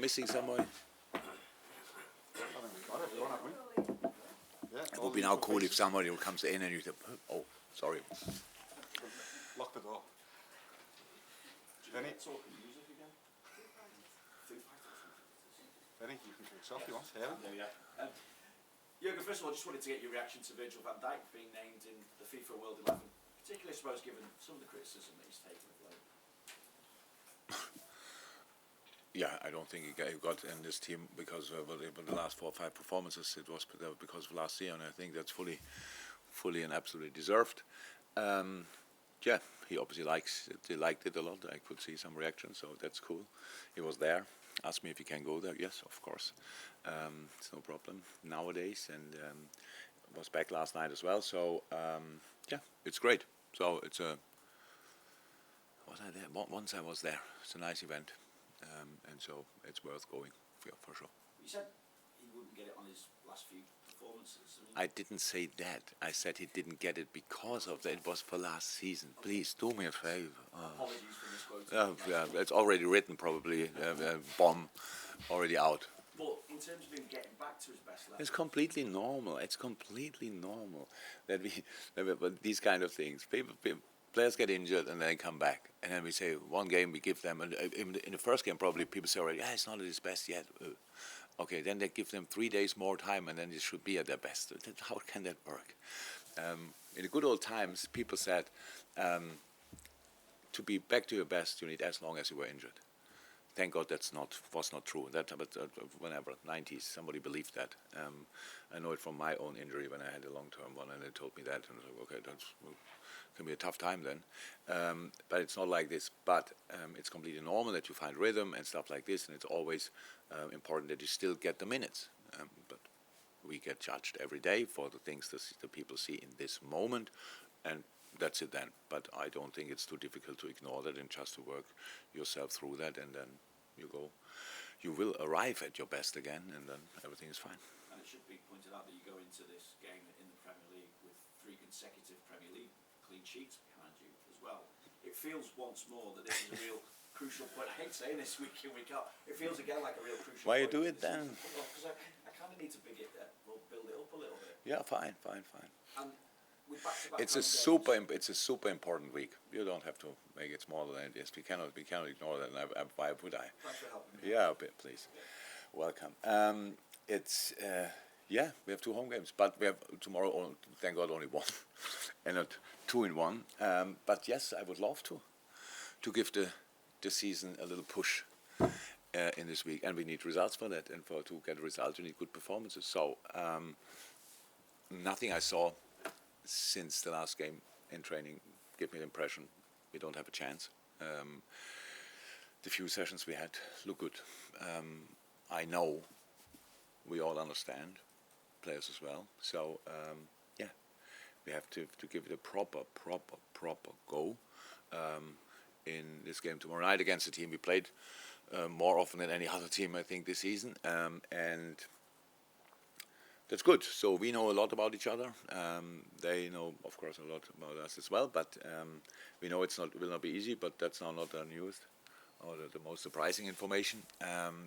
missing somebody? I think we've got everyone, haven't we? Yeah. It would be now cool if somebody comes in and you say, "Oh, sorry." Lock the door. Benny, Talking music again. Benny, you can kick us off if you want. Yeah. Jurgen, first of all, I just wanted to get your reaction to Virgil van Dijk being named in the FIFA World 11, particularly, I suppose, given some of the criticism that he's taken of late. Yeah, I don't think he got in this team because of the last 4 or 5 performances. It was because of last year, and I think that's fully and absolutely deserved. Yeah, he obviously liked it a lot. I could see some reaction, so that's cool. He was there. Asked me if he can go there. Yes, of course. It's no problem nowadays, and was back last night as well. So yeah, it's great. So it's a. Was I there? Once I was there. It's a nice event, and so it's worth going for sure. You said he wouldn't get it on his last few performances. I didn't say that. I said he didn't get it because of that. It was for last season. Please do me a favor. Apologies for misquoting. Yeah, it's already written, probably. Bomb already out. But in terms of him getting back to his best level, It's completely normal. It's completely normal that but these kind of things. Players get injured and then come back, and then we say one game we give them, and in the first game probably people say already, it's not at his best yet. Okay, then they give them 3 days more time, and then they should be at their best. How can that work? In the good old times, people said to be back to your best, you need as long as you were injured. Thank God was not true. But whenever 90s, somebody believed that. I know it from my own injury when I had a long-term one, and they told me that, and I was like, okay, that's can be a tough time then. But it's not like this. But it's completely normal that you find rhythm and stuff like this, and it's always important that you still get the minutes. But we get judged every day for the things the people see in this moment, and that's it then. But I don't think it's too difficult to ignore that and just to work yourself through that, and then you will arrive at your best again, and then everything is fine. And it should be pointed out that you go into this game in the Premier League with 3 consecutive Premier League clean sheets behind you as well. It feels once more that this is a real crucial point. I hate saying this week in, week out. It feels again like a real crucial Why point. you do it then? Because I kind of need to build it up a little bit. Yeah, fine. And with back-to-back It's a super important week. You don't have to make it smaller than it is. We cannot ignore that. And why would I? Thanks for helping me. Yeah, a bit, please. Yeah. Welcome. We have 2 home games, but we have tomorrow. Thank God, only 1, and not 2 in 1. But yes, I would love to give the season a little push in this week, and we need results for that. And to get results, we need good performances. So nothing I saw since the last game in training gave me the impression we don't have a chance. The few sessions we had look good. I know we all understand, players as well. So we have to give it a proper go in this game tomorrow night against the team we played more often than any other team, I think, this season, and that's good. So we know a lot about each other. They know, of course, a lot about us as well. But we know it will not be easy. But that's now not the newest or the most surprising information.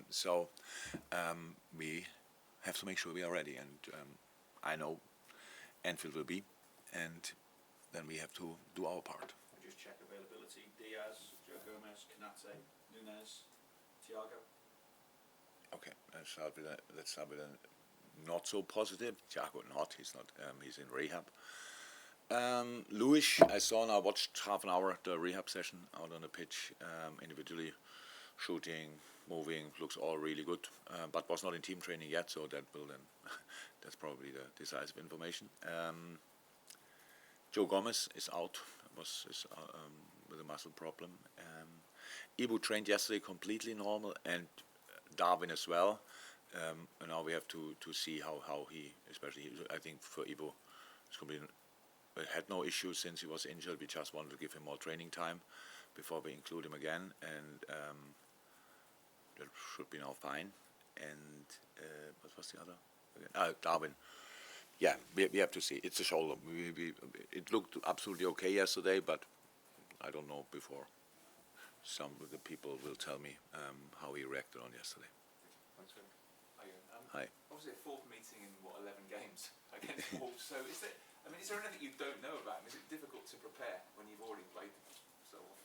So we have to make sure we are ready. And I know Anfield will be. And then we have to do our part. Just check availability. Diaz, Joe Gomez, Kanate, Nunez, Thiago. Okay, let's start with a not so positive. Thiago he's not, he's in rehab. Luis, I watched half an hour the rehab session out on the pitch, individually shooting, moving, looks all really good, but was not in team training yet, so that will then, that's probably the decisive information. Joe Gomez is out, with a muscle problem. Ibu trained yesterday completely normal, and Darwin as well. And now we have to see how he, especially I think for Ibu, had no issues since he was injured. We just wanted to give him more training time before we include him again, and that should be now fine. And what was the other? Darwin. Yeah, we have to see. It's a shoulder. It looked absolutely okay yesterday, but I don't know before. Some of the people will tell me how he reacted on yesterday. Thanks, Phil. Hi, Ian. Hi. Obviously, a fourth meeting in 11 games against Wolves. So, is there anything you don't know about them? Is it difficult to prepare when you've already played them so often?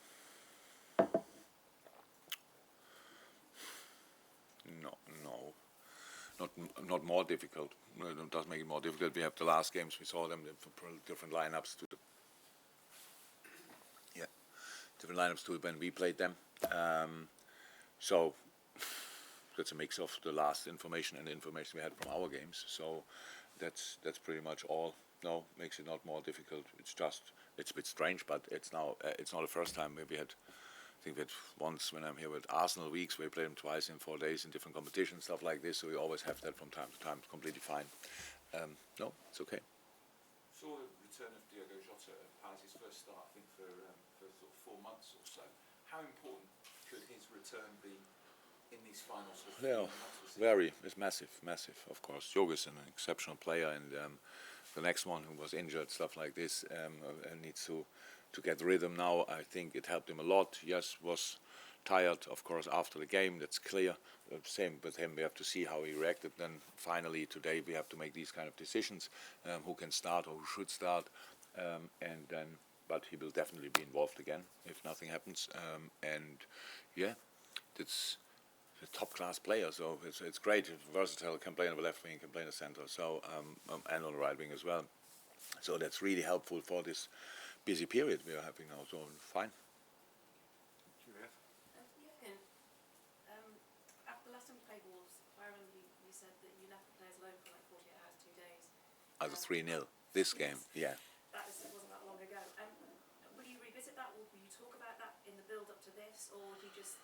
No, no, not more difficult. No, it does make it more difficult. We have the last games. We saw them different lineups to different lineups to when we played them. So that's a mix of the last information and the information we had from our games. So that's pretty much all. No, makes it not more difficult. It's a bit strange, but it's not the first time we had. I think that once when I'm here with Arsenal weeks, we play them twice in 4 days in different competitions, stuff like this. So we always have that from time to time. It's completely fine. No, it's okay. Saw the return of Diogo Jota at Palace's first start, I think, for sort of 4 months or so. How important could his return be in these finals? Yeah, very. It's massive, of course. Diogo is an exceptional player, and the next one who was injured, stuff like this, needs to get rhythm now. I think it helped him a lot. Yes, was tired, of course, after the game. That's clear. Same with him. We have to see how he reacted. Then finally today we have to make these kind of decisions: who can start or who should start, and then. But he will definitely be involved again if nothing happens. And yeah, it's a top-class player. So it's great. It's versatile. Can play on the left wing, can play in the center. So and on the right wing as well. So that's really helpful for this busy period we are having now. So fine. Juliet? Jurgen, after the last time you played Wolves, I remember you said that you left the players alone for like 48 hours, 2 days. As a 3-0 this game, yeah. That wasn't that long ago. Will you revisit that? Will you talk about that in the build-up to this, or would you just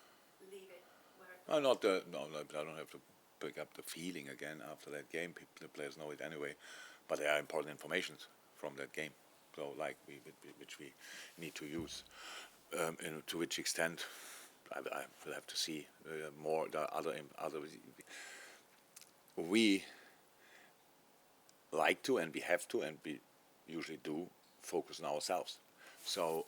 leave it where it No, I don't have to pick up the feeling again after that game. The players know it anyway, but there are important informations from that game. So, like which we need to use. To which extent, I will have to see more. The other. We like to, and we have to, and we usually do focus on ourselves. So.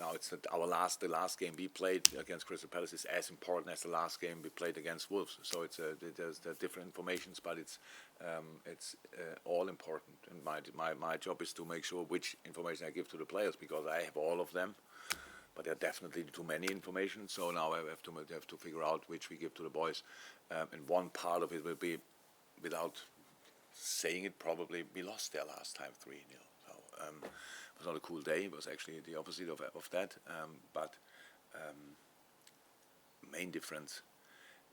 Now it's the last game we played against Crystal Palace is as important as the last game we played against Wolves. So there's different informations, but it's all important. And my job is to make sure which information I give to the players, because I have all of them, but there are definitely too many information. So now I have to figure out which we give to the boys. And one part of it will be, without saying it, probably we lost there last time 3-0. So. It was not a cool day. It was actually the opposite of that. But main difference,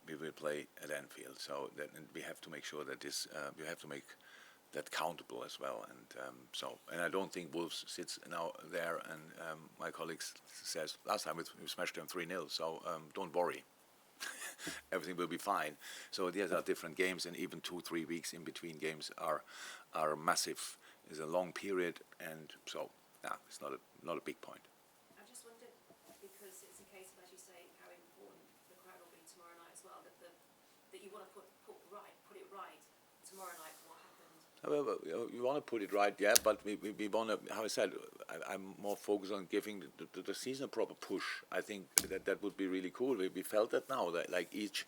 we will play at Anfield. So that, and we have to make sure that this, we have to make that countable as well. And I don't think Wolves sits now there. And my colleagues says last time we smashed them 3-0. So don't worry. Everything will be fine. So these are different games, and even 2-3 weeks in between games are massive. It's a long period, and so it's not a big point. I just wondered, because it's a case of, as you say, how important the crowd will be tomorrow night as well. That you want to put it right tomorrow night. What happened? You want to put it right, yeah, but we want to. How I said, I'm more focused on giving the season a proper push. I think that would be really cool. We felt that now, that like each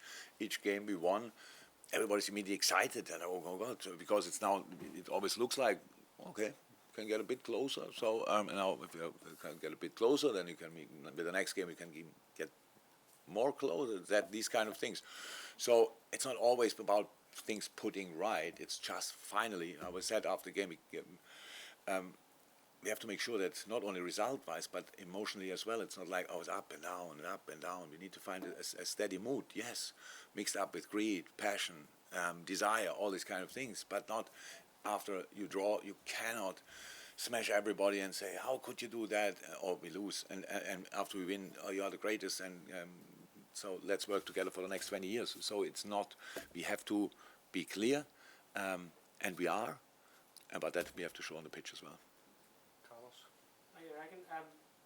game we won, everybody's immediately excited, and oh God, because it's now, it always looks like, okay, can get a bit closer. So now if you can get a bit closer, then you can with the next game you can get more closer. These kind of things. So it's not always about things putting right. It's just finally, I was said after the game, we have to make sure that not only result-wise but emotionally as well. It's not like it's up and down and up and down. We need to find a steady mood. Yes, mixed up with greed, passion, desire, all these kind of things, but not. After you draw, you cannot smash everybody and say, how could you do that, or we lose. And after we win, you are the greatest, and so let's work together for the next 20 years. So it's not, we have to be clear, and we are, but that we have to show on the pitch as well. Carlos? Hi, Jurgen.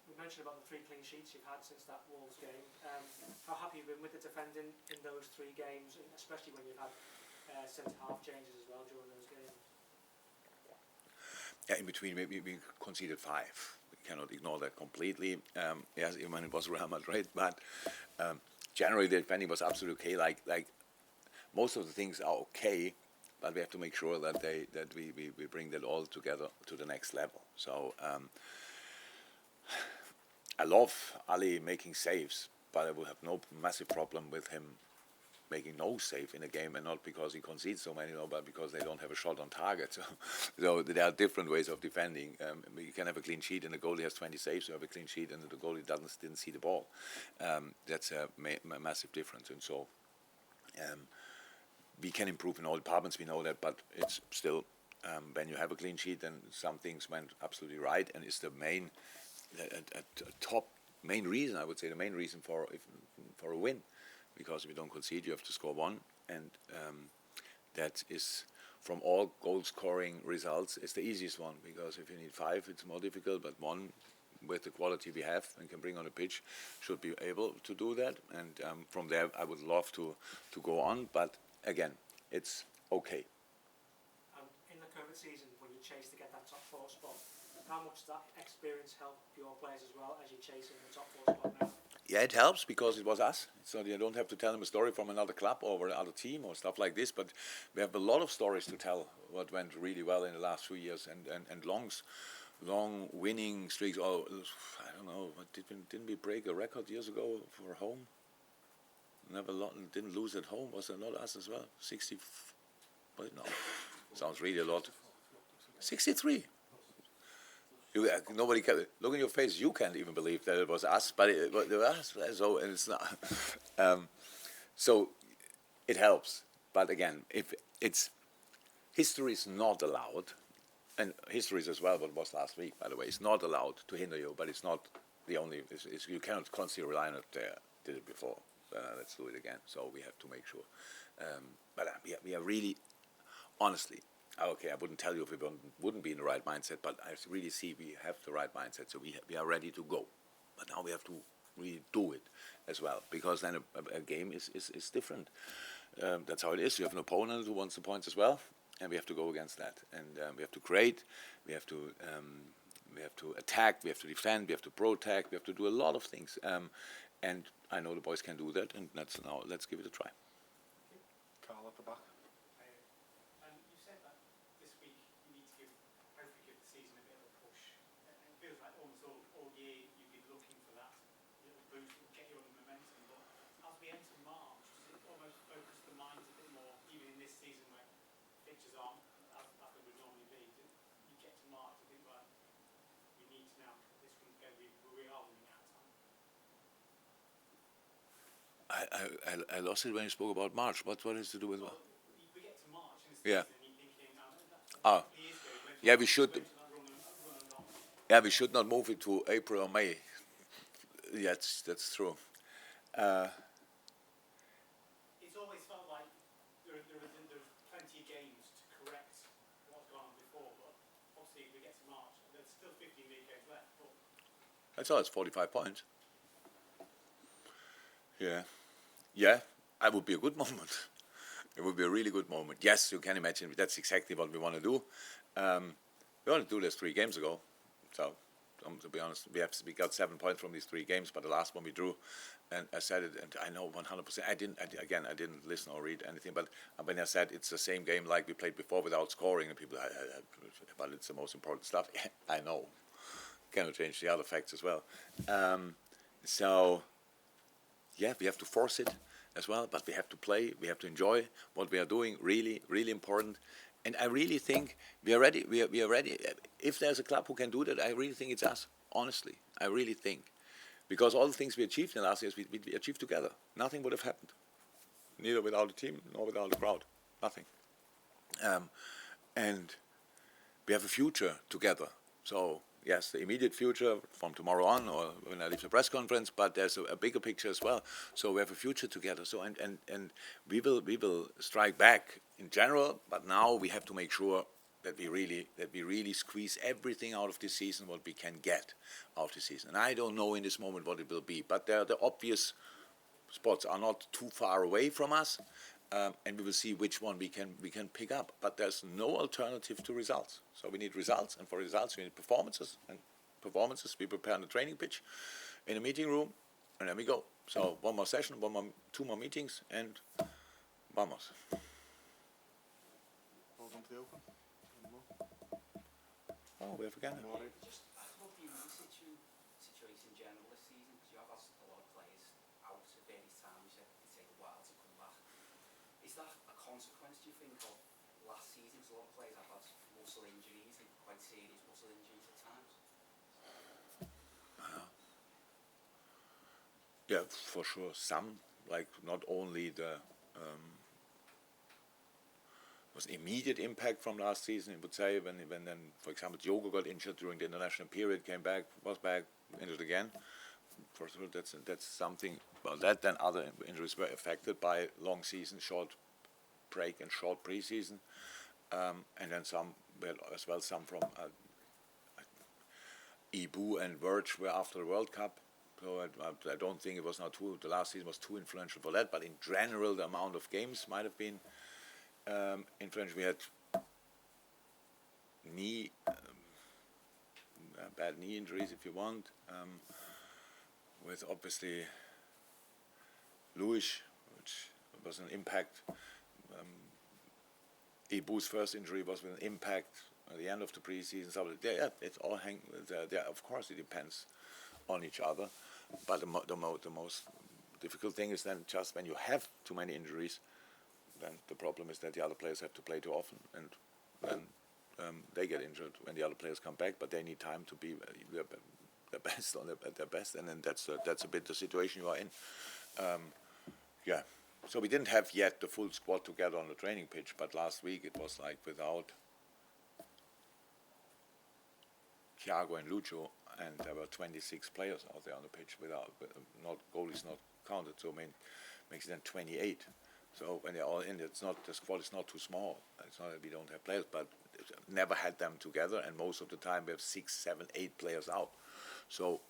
We mentioned about the 3 clean sheets you've had since that Wolves game. How happy you've been with the defending in those 3 games, and especially when you've had centre-half changes as well during those games? Yeah, in between, we conceded 5. We cannot ignore that completely. Yes, even when it was Real Madrid, but generally the defending was absolutely okay. Like most of the things are okay, but we have to make sure that we bring that all together to the next level. So I love Ali making saves, but I will have no massive problem with him making no save in a game, and not because he concedes so many, but because they don't have a shot on target. So there are different ways of defending. You can have a clean sheet and the goalie has 20 saves. You have a clean sheet and the goalie didn't see the ball. That's a massive difference. And so we can improve in all departments. We know that, but it's still when you have a clean sheet, then some things went absolutely right, and it's the top main reason, I would say, the main reason for a win. Because if you don't concede, you have to score one, and that is, from all goal-scoring results, is the easiest one. Because if you need 5, it's more difficult. But 1, with the quality we have and can bring on the pitch, should be able to do that. And from there, I would love to go on. But again, it's okay. In the COVID season, when you chase to get that top 4 spot, how much does that experience help your players as well as you're chasing the top 4 spot now? Yeah, it helps because it was us. So you don't have to tell them a story from another club or another team or stuff like this. But we have a lot of stories to tell what went really well in the last 2 years, and long winning streaks. Oh, I don't know. Didn't we break a record years ago for home? Didn't lose at home. Was it not us as well? 60. But no, sounds really a lot. 63. Nobody can look in your face. You can't even believe that it was us, but it was us. So, and it's not. So it helps. But again, if it's history is not allowed, and history is as well what was last week, by the way, it's not allowed to hinder you. But it's not the only. You cannot constantly rely on it. Did it before. Let's do it again. So we have to make sure. But we are really, honestly. Okay, I wouldn't tell you if we wouldn't be in the right mindset, but I really see we have the right mindset, so we are ready to go. But now we have to really do it as well, because then a game is different. That's how it is. You have an opponent who wants the points as well, and we have to go against that. And we have to create, we have to attack, we have to defend, we have to protect, we have to do a lot of things. And I know the boys can do that, and let's give it a try. Carl at the back. I lost it when you spoke about March. What is to do with what? We get to March in the season, and you're thinking, yeah, we should. Yeah, we should not move it to April or May. Yes, that's true. It's always felt like there's plenty of games to correct what's gone on before, but obviously if we get to March, there's still 15 league games left. But I thought it's 45 points. Yeah, that would be a good moment. It would be a really good moment. Yes, you can imagine that's exactly what we want to do. We wanted to do this 3 games ago. So, to be honest, we got 7 points from these 3 games, but the last one we drew, and I said it, and I know 100%. I didn't listen or read anything, but when I said it's the same game like we played before without scoring, and people, but it's the most important stuff. I know. Cannot change the other facts as well. So. Yeah, we have to force it as well, but we have to play, we have to enjoy what we are doing, really, really important. And I really think we are ready. We are ready. If there's a club who can do that, I really think it's us, honestly. I really think. Because all the things we achieved in the last years, we achieved together. Nothing would have happened. Neither without the team, nor without the crowd. Nothing. And we have a future together. So, yes, the immediate future from tomorrow on, or when I leave the press conference, but there's a bigger picture as well. So we have a future together. So and we will strike back in general, but now we have to make sure that we really squeeze everything out of this season what we can get out of this season. And I don't know in this moment what it will be, but the obvious spots are not too far away from us. And we will see which one we can pick up. But there's no alternative to results. So we need results, and for results we need performances. And performances we prepare on the training pitch, in a meeting room, and then we go. So 1 more session, 2 more meetings, and Vamos. Hold on to the open. Oh, we have again. Just about the injury situation in general this season, because you have asked a lot of players out at various times. You said it take a while to come back. Is that a consequence, do you think, of last season? Because a lot of players have had muscle injuries, and quite serious muscle injuries at times. Yeah, for sure. Some, like not only the was immediate impact from last season. I would say when then, for example, Diogo got injured during the international period, came back, was back, injured again. For sure, that's something. Well, that then other injuries were affected by long season, short break, and short preseason, and then some, well, as well, some from Ibu and Verge were after the World Cup. So I don't think it was not too. The last season was too influential for that. But in general, the amount of games might have been influential. We had bad knee injuries, if you want, with obviously Luis, which was an impact. Ibu's first injury was with an impact at the end of the preseason. So yeah, it's all of course, it depends on each other. But the most difficult thing is then just when you have too many injuries, then the problem is that the other players have to play too often, and then they get injured when the other players come back. But they need time to be their best at their best, and then that's a bit the situation you are in. Yeah. So we didn't have yet the full squad together on the training pitch, but last week it was like without Thiago and Lucho, and there were 26 players out there on the pitch without not goalies not counted. So I mean, makes it then 28. So when they're all in, the squad is not too small. It's not that we don't have players, but never had them together, and most of the time we have 6, 7, 8 players out. So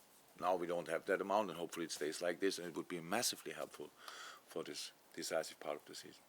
now we don't have that amount, and hopefully it stays like this, and it would be massively helpful for this decisive part of the season.